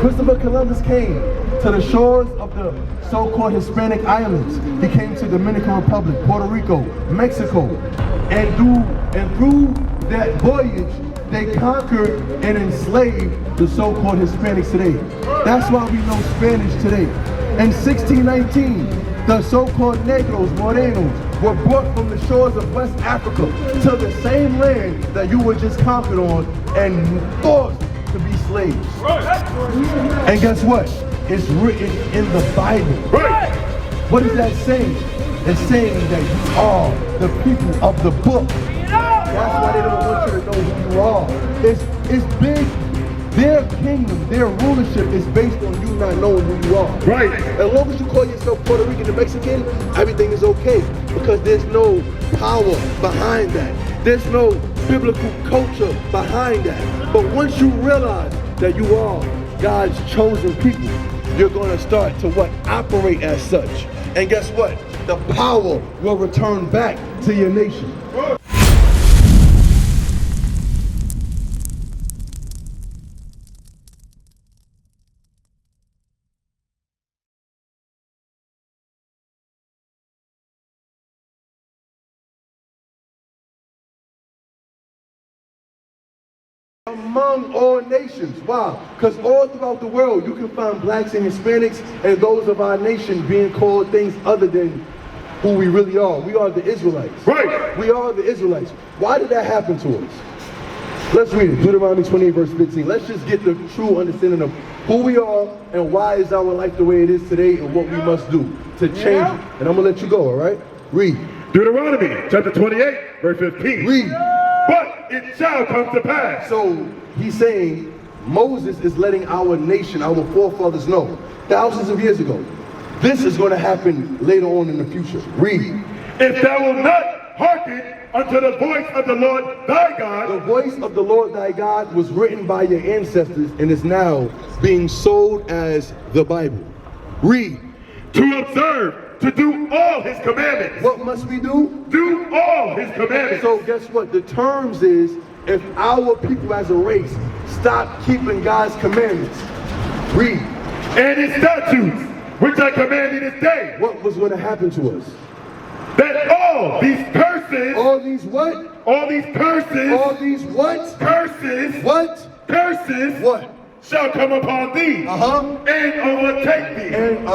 Christopher Columbus came to the shores of the so-called Hispanic islands. He came to Dominican Republic, Puerto Rico, Mexico, and through that voyage, they conquered and enslaved the so-called Hispanics today. That's why we know Spanish today. In 1619, the so-called Negros, Morenos, were brought from the shores of West Africa to the same land that you were just conquered on and forced to be slaves. And guess what? It's written in the Bible. What is that saying? It's saying that you are the people of the book. That's why they don't want you to know who you are. It's big. Their kingdom, their rulership is based on you not knowing who you are. Right. As long as you call yourself Puerto Rican and Mexican, everything is okay because there's no power behind that. There's no biblical culture behind that. But once you realize that you are God's chosen people, you're going to start to operate as such. And guess what? The power will return back to your nation. Among all nations. Why? Because all throughout the world you can find blacks and Hispanics and those of our nation being called things other than who we really are. We are the Israelites. Right. We are the Israelites. Why did that happen to us? Let's read it. Deuteronomy 28 verse 15. Let's just get the true understanding of who we are and why is our life the way it is today and what we must do to change it. And I'm going to let you go, all right? Read. Deuteronomy chapter 28 verse 15. Read. But it shall come to pass. So he's saying Moses is letting our nation, our forefathers know, thousands of years ago, this is going to happen later on in the future. Read. If thou wilt not hearken unto the voice of the Lord thy God. The voice of the Lord thy God was written by your ancestors and is now being sold as the Bible. Read. To observe, to do all his commandments. What must we do? Do all his commandments. So guess what? The terms is, if our people as a race stop keeping God's commandments. Read. And his statutes, which I command you this day. What was going to happen to us? That all these curses. All these what? All these curses. All these what? Curses. What? Curses. What? Shall come upon thee. And overtake thee. And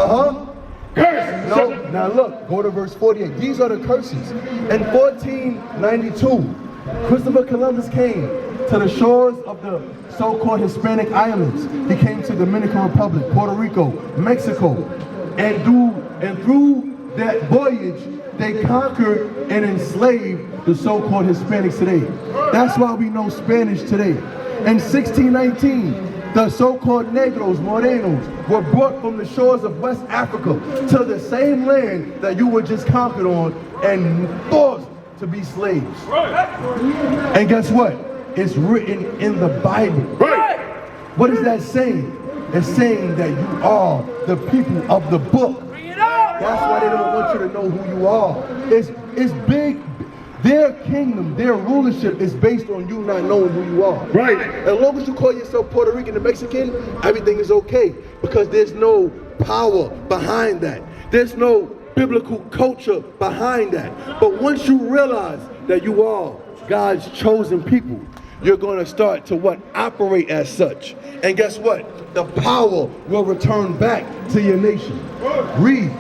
Curse. No, now look, go to verse 48. These are the curses. In 1492, Christopher Columbus came to the shores of the so-called Hispanic islands. He came to Dominican Republic, Puerto Rico, Mexico, and through that voyage, they conquered and enslaved the so-called Hispanics today. That's why we know Spanish today. In 1619, the so-called Negros, Morenos, were brought from the shores of West Africa to the same land that you were just conquered on and forced to be slaves. And guess what? It's written in the Bible. What is that saying? It's saying that you are the people of the book. That's why they don't want you to know who you are. It's big. Their kingdom, their rulership is based on you not knowing who you are. Right. As long as you call yourself Puerto Rican and Mexican, everything is okay because there's no power behind that. There's no biblical culture behind that. But once you realize that you are God's chosen people, you're going to start to operate as such. And guess what? The power will return back to your nation. Read.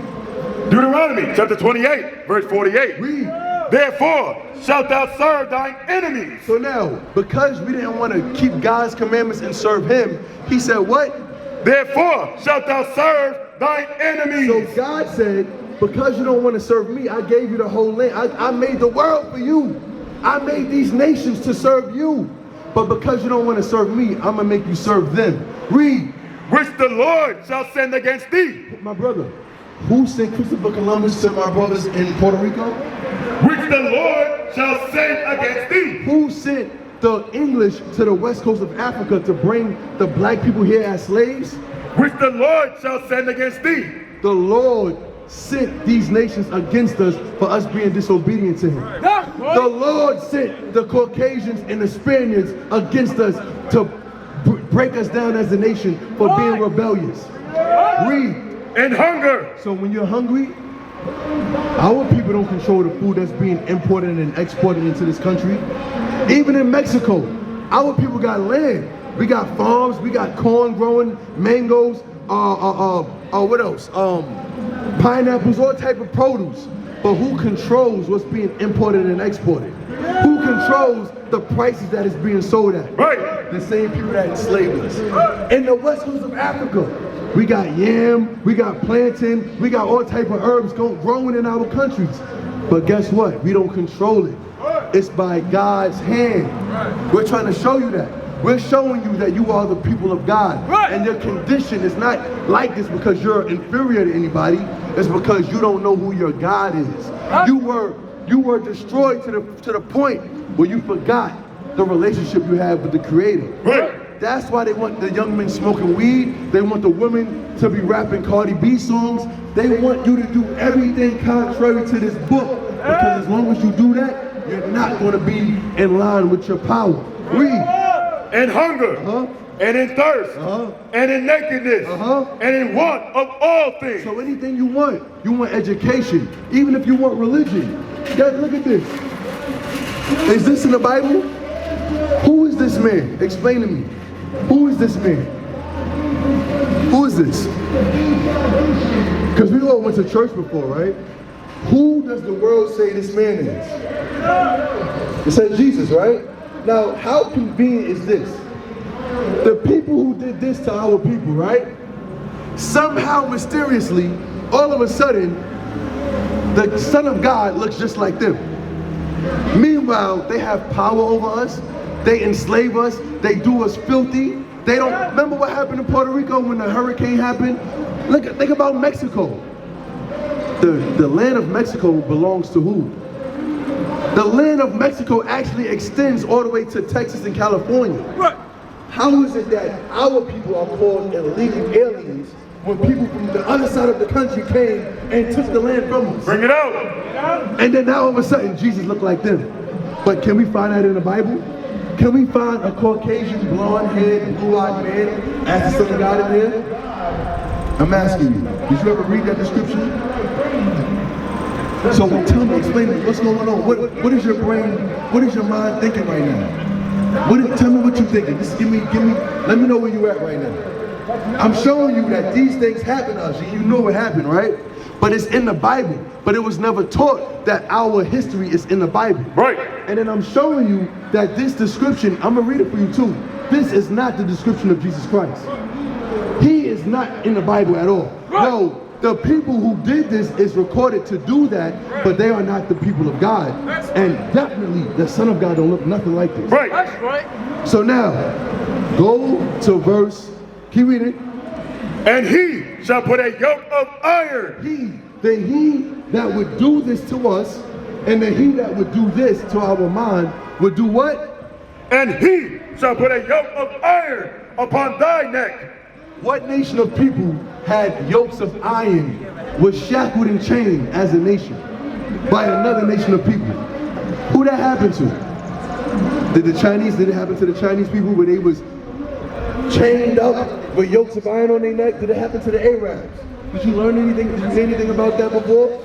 Deuteronomy chapter 28 verse 48. Read. Therefore shalt thou serve thine enemies. So now, because we didn't want to keep God's commandments and serve him, he said what? Therefore shalt thou serve thine enemies. So God said, because you don't want to serve me, I gave you the whole land. I made the world for you. I made these nations to serve you. But because you don't want to serve me, I'm going to make you serve them. Read. Which the Lord shall send against thee. My brother, who sent Christopher Columbus to my brothers in Puerto Rico? Which the Lord shall send against thee. Who sent the English to the west coast of Africa to bring the black people here as slaves? Which the Lord shall send against thee. The Lord sent these nations against us for us being disobedient to him. The Lord sent the Caucasians and the Spaniards against us to break us down as a nation for being rebellious. Read. And hunger. So when you're hungry, our people don't control the food that's being imported and exported into this country. Even in Mexico, our people got land. We got farms, we got corn growing, mangoes, what else? Pineapples, all type of produce. But who controls what's being imported and exported? Who controls the prices that is being sold at? Right. The same people that enslaved us. In the west coast of Africa, we got yam, we got plantain, we got all type of herbs growing in our countries. But guess what? We don't control it. It's by God's hand. We're trying to show you that. We're showing you that you are the people of God. Right. And your condition is not like this because you're inferior to anybody. It's because you don't know who your God is. Right. You were destroyed to the point where you forgot the relationship you have with the Creator. Right. That's why they want the young men smoking weed. They want the women to be rapping Cardi B songs. They want you to do everything contrary to this book. Because as long as you do that, you're not going to be in line with your power. Read. And hunger, and in thirst, and in nakedness, and in want of all things. So anything you want education, even if you want religion. Guys, look at this. Is this in the Bible? Who is this man? Explain to me. Who is this man? Who is this? Because we all went to church before, right? Who does the world say this man is? It says Jesus, right? Now, how convenient is this? The people who did this to our people, right? Somehow, mysteriously, all of a sudden, the Son of God looks just like them. Meanwhile, they have power over us. They enslave us. They do us filthy. They don't remember what happened in Puerto Rico when the hurricane happened? Think about Mexico. The land of Mexico belongs to who? The land of Mexico actually extends all the way to Texas and California. Right. How is it that our people are called illegal aliens when people from the other side of the country came and took the land from us? Bring it out. And then now all of a sudden Jesus looked like them. But can we find that in the Bible? Can we find a Caucasian, blonde-haired, blue-eyed man as the Son of God in there? I'm asking you, did you ever read that description? So tell me, explain to me, what's going on? What is your brain, what is your mind thinking right now? Tell me what you're thinking. Just let me know where you're at right now. I'm showing you that these things happen to us, and you know what happened, right? But it's in the Bible. But it was never taught that our history is in the Bible. Right. And then I'm showing you that this description, I'm gonna read it for you too. This is not the description of Jesus Christ. He is not in the Bible at all. Right. No. The people who did this is recorded to do that, but they are not the people of God. And definitely, the Son of God don't look nothing like this. Right. That's right. So now, go to verse, can you read it? And he shall put a yoke of iron. He that would do this to us, and the he that would do this to our mind, would do what? And he shall put a yoke of iron upon thy neck. What nation of people had yokes of iron, was shackled and chained as a nation by another nation of people? Who that happened to? Did it happen to the Chinese people where they was chained up with yokes of iron on their neck? Did it happen to the Arabs? Did you learn anything? Did you hear anything about that before?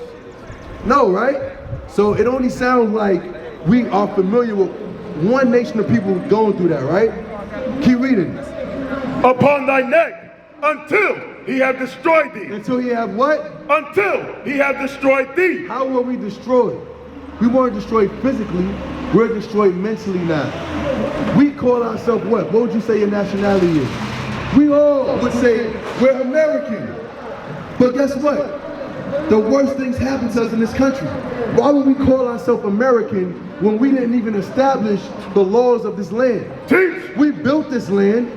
No, right? So it only sounds like we are familiar with one nation of people going through that, right? Keep reading. Upon thy neck, until he have destroyed thee. Until he have what? Until he have destroyed thee. How were we destroyed? We weren't destroyed physically, we're destroyed mentally now. We call ourselves what? What would you say your nationality is? We all would say we're American. But guess what? The worst things happen to us in this country. Why would we call ourselves American when we didn't even establish the laws of this land? Teach. We built this land.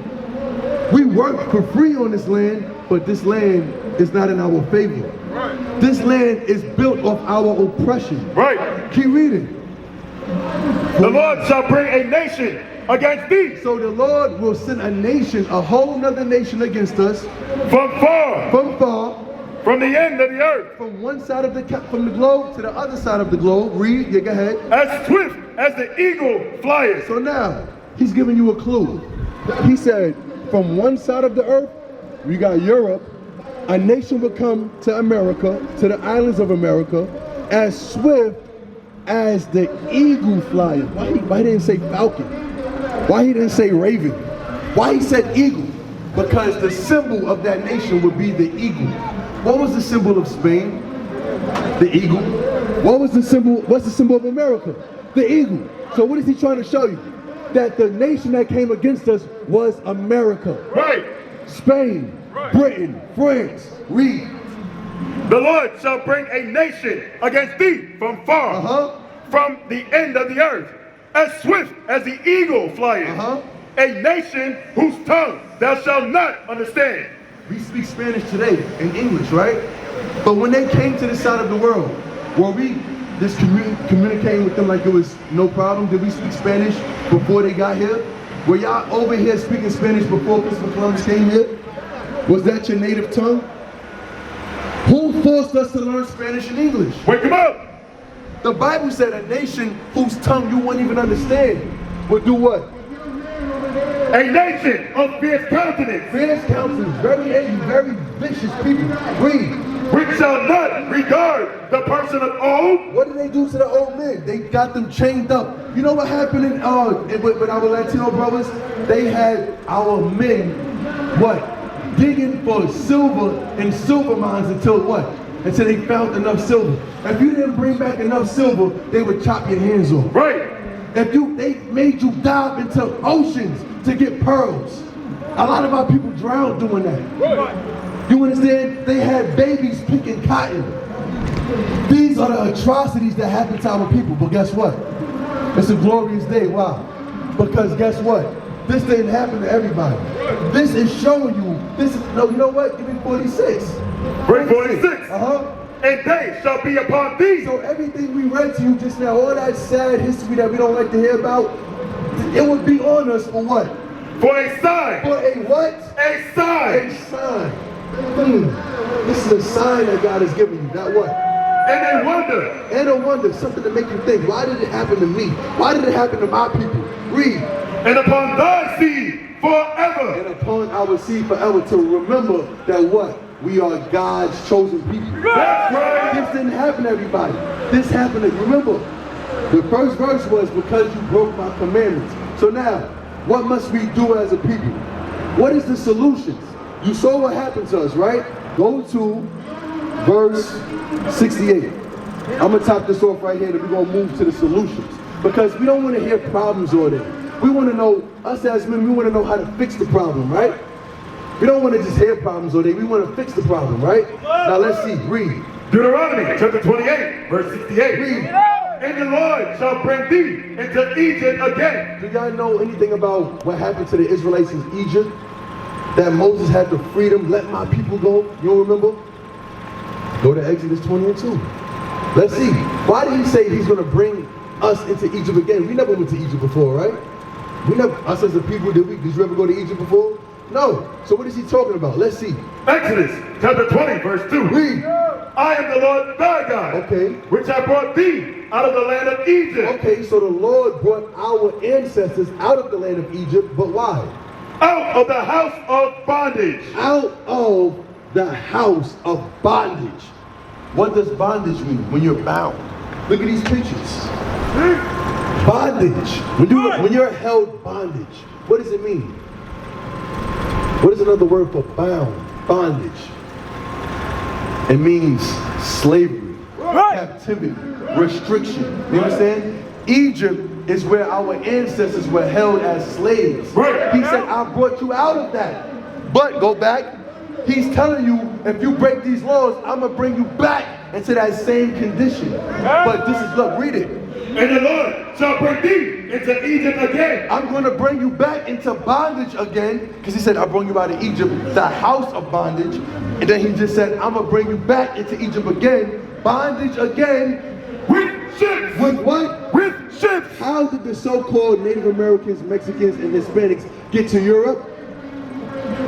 We work for free on this land, but this land is not in our favor. Right. This land is built off our oppression. Right. Keep reading. The Lord shall bring a nation against thee. So the Lord will send a nation, a whole nother nation against us. From far. From far. From the end of the earth. From one side of from the globe to the other side of the globe. Read, yeah, go ahead. As swift as the eagle flieth. So now, he's giving you a clue. He said, from one side of the earth, we got Europe, a nation would come to America, to the islands of America, as swift as the eagle flying. Why he didn't say falcon? Why he didn't say raven? Why he said eagle? Because the symbol of that nation would be the eagle. What was the symbol of Spain? The eagle. What's the symbol of America? The eagle. So what is he trying to show you? That the nation that came against us was America. Right. Spain, Right. Britain, France. Read. The Lord shall bring a nation against thee from far, from the end of the earth, as swift as the eagle flying. A nation whose tongue thou shalt not understand. We speak Spanish today and English, right? But when they came to this side of the world, were we just communicating with them like it was no problem? Did we speak Spanish before they got here? Were y'all over here speaking Spanish before Christopher Columbus came here? Was that your native tongue? Who forced us to learn Spanish and English? Wake him up! The Bible said a nation whose tongue you wouldn't even understand would do what? A nation of fierce countenance. Fierce countenance, very angry, very vicious people. Read. Which shall not regard the person of old. What did they do to the old men? They got them chained up. You know what happened with our Latino brothers? They had our men, what? Digging for silver in silver mines until what? Until they found enough silver. If you didn't bring back enough silver, they would chop your hands off. Right. They made you dive into oceans to get pearls. A lot of our people drowned doing that. Right. You understand? They had babies picking cotton. These are the atrocities that happen to our people. But guess what? It's a glorious day. Why? Because guess what? This didn't happen to everybody. This is showing you. No, you know what? Give me 46. Bring 46. And they shall be upon thee. So everything we read to you just now, all that sad history that we don't like to hear about, it would be on us for what? For a sign. For a what? A sign. A sign. This is a sign that God has given you. That what? And a wonder. And a wonder. Something to make you think. Why did it happen to me? Why did it happen to my people? Read. And upon thy seed forever. And upon our seed forever, to remember that what? We are God's chosen people. That's right. This didn't happen to everybody. This happened to, remember, the first verse was because you broke my commandments. So now, what must we do as a people? What is the solutions? You saw what happened to us, right? Go to verse 68. I'm going to top this off right here, and we're going to move to the solutions. Because we don't want to hear problems all day. We want to know, us as men, we want to know how to fix the problem, right? We don't want to just hear problems all day. We want to fix the problem, right? Now let's see. Read. Deuteronomy chapter 28, verse 68. Read. And the Lord shall bring thee into Egypt again. Do y'all know anything about what happened to the Israelites in Egypt? That Moses had to free them, let my people go. You don't remember? Go to Exodus 22. Let's see. Why did he say he's going to bring us into Egypt again? We never went to Egypt before, right? We never, us as a people, did you ever go to Egypt before? No. So what is he talking about? Let's see. Exodus chapter 20, verse 2. Read. I am the Lord thy God, Okay. which I brought thee out of the land of Egypt. Okay, so the Lord brought our ancestors out of the land of Egypt, but why? Out of the house of bondage. Out of the house of bondage. What does bondage mean? When you're bound. Look at these pictures. Bondage. When you're held bondage, what does it mean? What is another word for bound? Bondage. It means slavery, captivity, restriction. You understand? Egypt is where our ancestors were held as slaves. He said, I brought you out of that. But go back. He's telling you, if you break these laws, I'm going to bring you back into that same condition. But this is, look, read it. And the Lord shall bring thee into Egypt again. I'm going to bring you back into bondage again. Because he said, I brought you out of Egypt, the house of bondage. And then he just said, I'm going to bring you back into Egypt again. Bondage again. With ships. With what? With ships. How did the so-called Native Americans, Mexicans, and Hispanics get to Europe?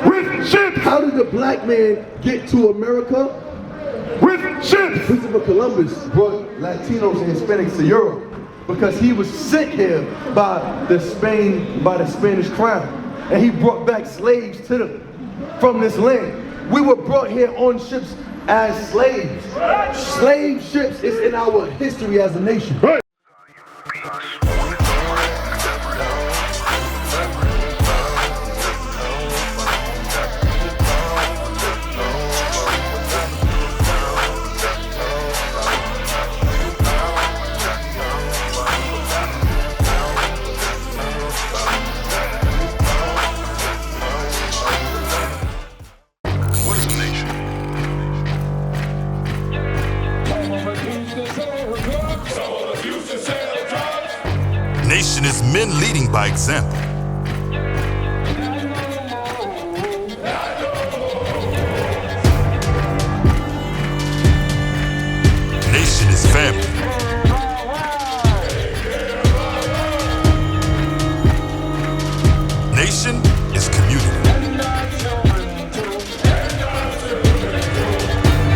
With ships. How did the black man get to America? With ships. Christopher Columbus brought Latinos and Hispanics to Europe because he was sent here by the Spanish crown. and he brought back slaves to them from this land. We were brought here on ships as slaves. Slave ships is in our history as a nation. Right. Nation is men leading by example. Nation is family. Nation is community.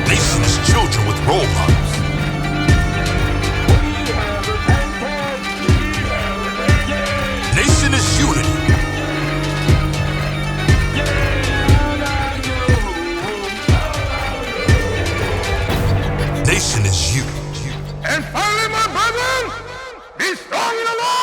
Nation is children with role models. Nation is unity. Nation is you. And finally, my brethren, be strong in the Lord.